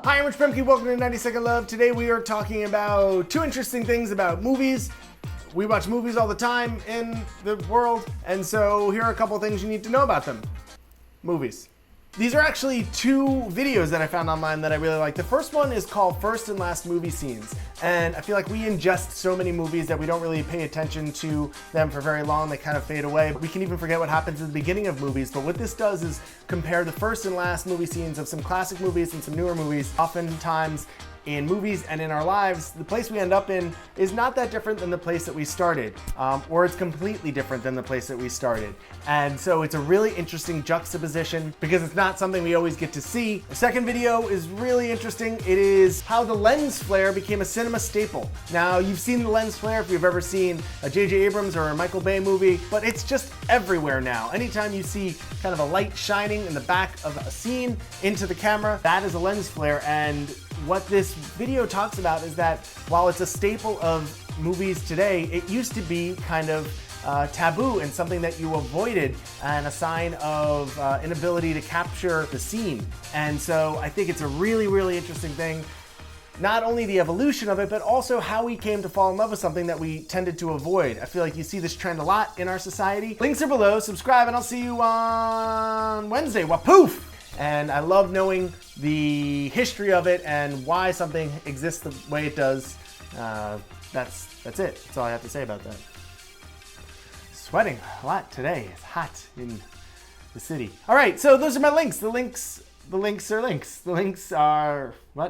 Hi, I'm Richard Boehmcke. Welcome to 90 Second Love. Today we are talking about two interesting things about movies. We watch movies all the time in the world, and so here are a couple things you need to know about them. Movies. These are actually two videos that I found online that I really like. The first one is called First and Last Movie Scenes, and I feel like we ingest so many movies that we don't really pay attention to them for very long. They kind of fade away. We can even forget what happens at the beginning of movies, but what this does is compare the first and last movie scenes of some classic movies and some newer movies. Oftentimes, in movies and in our lives, the place we end up in is not that different than the place that we started, or it's completely different than the place that we started. And so it's a really interesting juxtaposition because it's not something we always get to see. The second video is really interesting. It is how the lens flare became a cinema staple. Now, you've seen the lens flare if you've ever seen a J.J. Abrams or a Michael Bay movie, but it's just everywhere now. Anytime you see kind of a light shining in the back of a scene into the camera, that is a lens flare. And what this video talks about is that while it's a staple of movies today, it used to be kind of taboo and something that you avoided and a sign of inability to capture the scene. And so I think it's a really, really interesting thing. Not only the evolution of it, but also how we came to fall in love with something that we tended to avoid. I feel like you see this trend a lot in our society. Links are below, subscribe, and I'll see you on Wednesday. Wapoof! And I love knowing the history of it and why something exists the way it does. That's it. That's all I have to say about that. Sweating a lot today. It's hot in the city. All right, so those are my links. The links are links. The links are what?